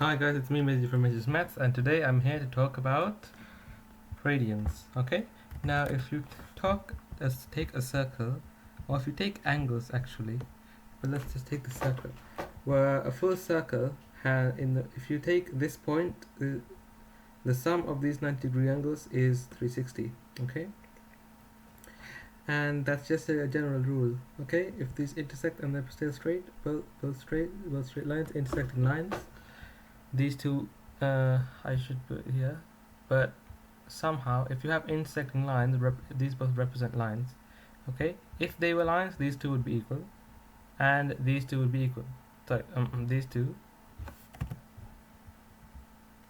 Hi guys, it's me Meji from Meji's Maths, and today I'm here to talk about radians. Okay, now if you take a circle, or if you take angles actually, but let's just take the circle. Where a full circle if you take this point, the sum of these 90-degree angles is 360. Okay, and that's just a general rule. Okay, if these intersect and they're still straight, both straight lines, intersecting lines. These two I should put here, but somehow if you have intersecting lines, these both represent lines. Okay, if they were lines, these two would be equal, and these two would be equal. Sorry, these two.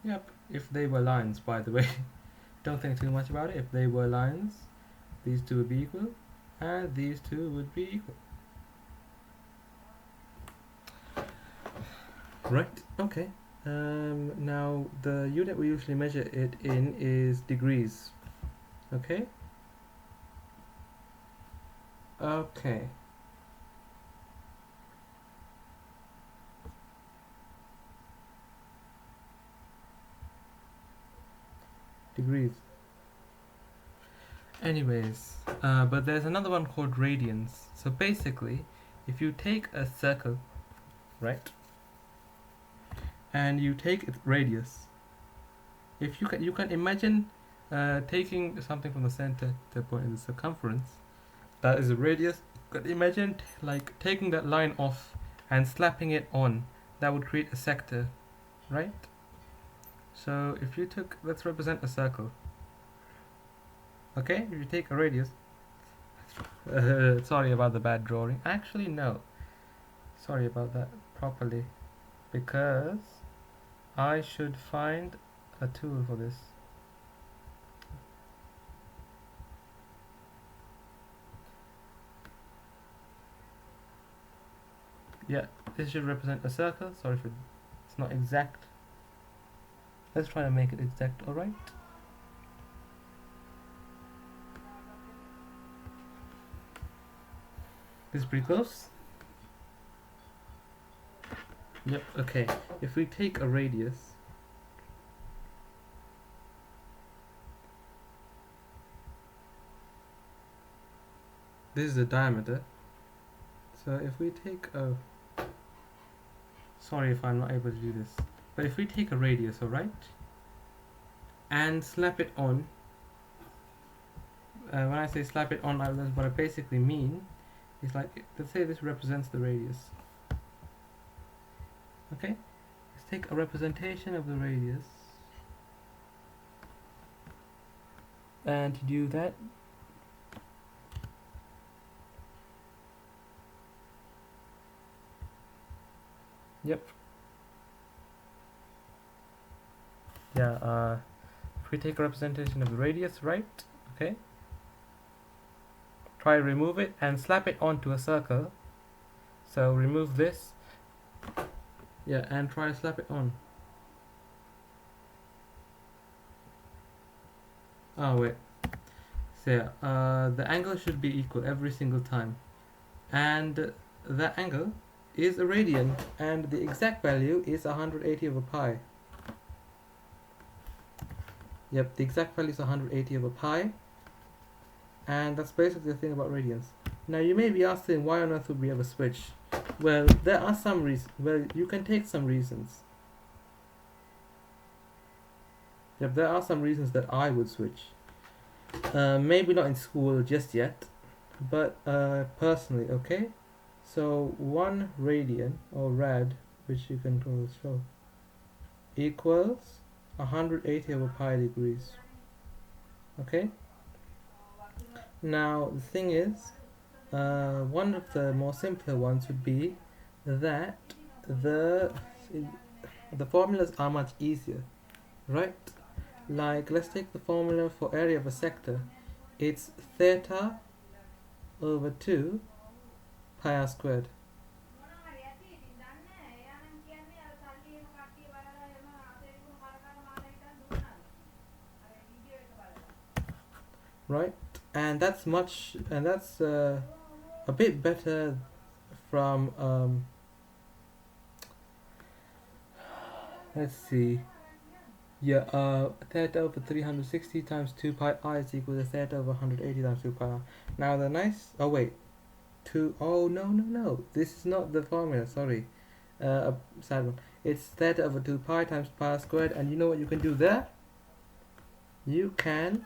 Yep, if they were lines, by the way. Don't think too much about it. If they were lines, these two would be equal, and these two would be equal. Right, okay. Now the unit we usually measure it in is degrees. Okay? Okay. Degrees. Anyways, but there's another one called radians. So basically, if you take a circle, right? And you take its radius. If you can imagine taking something from the center to a point in the circumference, that is a radius. You can imagine like taking that line off and slapping it on. That would create a sector, right? So if you let's represent a circle. Okay, if you take a radius. Sorry about the bad drawing. Actually, no. Sorry about that properly, because I should find a tool for this. Yeah, this should represent a circle. Sorry if it's not exact. Let's try to make it exact, alright? This is pretty close. Yep, okay. If we take a radius, this is the diameter. So if we take a, sorry if I'm not able to do this, but if we take a radius, alright, and slap it on, when I say slap it on, that's what I basically mean. It's like, let's say this represents the radius. Okay, let's take a representation of the radius, and to do that, yep, yeah, if we take a representation of the radius, right, okay, try to remove it and slap it onto a circle. So remove this, yeah, and try to slap it on. Oh wait, so yeah, the angle should be equal every single time, and that angle is a radian, and the exact value is 180 over pi. Yep, the exact value is 180 over pi, and that's basically the thing about radians. Now you may be asking, why on earth would we have a switch? Well, there are some reasons. Well, you can take some reasons. Yep, there are some reasons that I would switch. Maybe not in school just yet, but personally, okay? So 1 radian, or rad, which you can show, equals 180 over pi degrees. Okay? Now the thing is, one of the more simpler ones would be that the formulas are much easier, right? Like, let's take the formula for area of a sector. It's theta over 2 pi r squared. Right? And that's a bit better from Let's see. Yeah, theta over 360 times 2 pi r is equal to theta over 180 times 2 pi r. Now the nice, oh wait, oh no, this is not the formula, sorry. Sad one. It's theta over 2 pi times pi r squared, and you know what you can do there? You can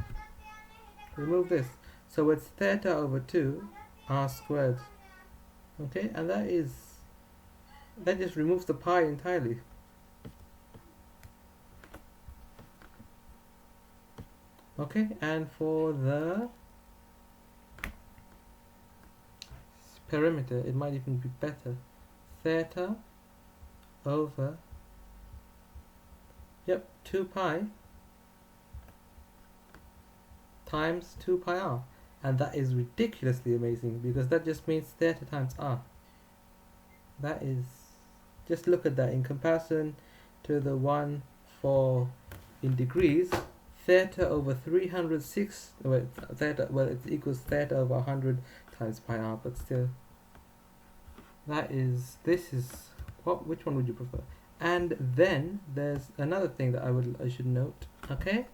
remove this. So it's theta over 2 r squared. Okay, and that just removes the pi entirely. Okay, and for the perimeter, it might even be better. Theta over, yep, 2 pi times 2 pi r. And that is ridiculously amazing, because that just means theta times r. That is, just look at that in comparison to the one for in degrees. Theta over 306, well, theta, well, it equals theta over 100 times pi r, but still, this is, which one would you prefer? And then there's another thing that I should note. Okay,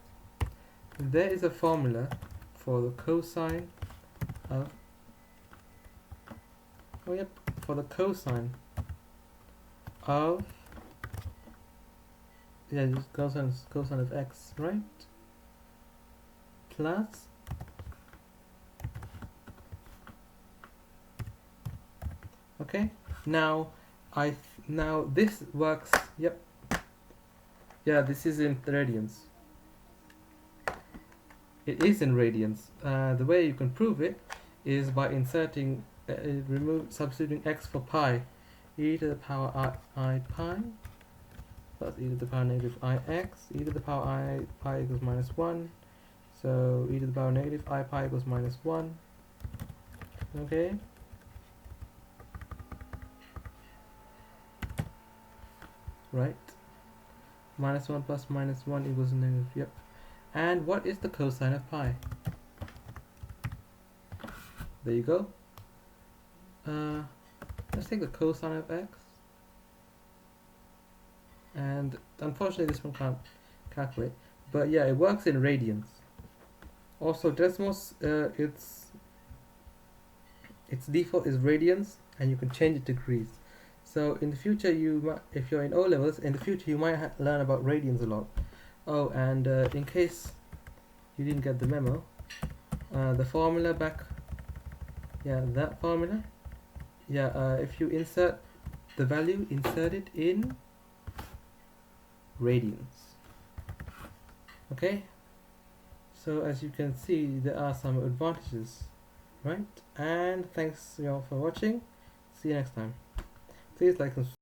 there is a formula for the cosine of, oh yep, for the cosine of, yeah, just cosine of x, right? Plus okay, now now this works. Yep, yeah, this is in radians. It is in radians. The way you can prove it is by inserting substituting x for pi, e to the power I pi plus e to the power negative I x, e to the power I pi equals -1, so e to the power negative I pi equals -1. Okay, right, -1 plus -1 equals negative. Yep. And what is the cosine of pi? There you go. Let's take the cosine of x, and unfortunately this one can't calculate, but yeah, it works in radians. Also Desmos, its default is radians, and you can change it to degrees. So in the future, if you're in O levels, in the future you might learn about radians a lot. Oh, and in case you didn't get the memo, the formula back, yeah, that formula, yeah, if you insert the value, insert it in radians. Okay, so as you can see, there are some advantages, right? And thanks y'all for watching. See you next time. Please like and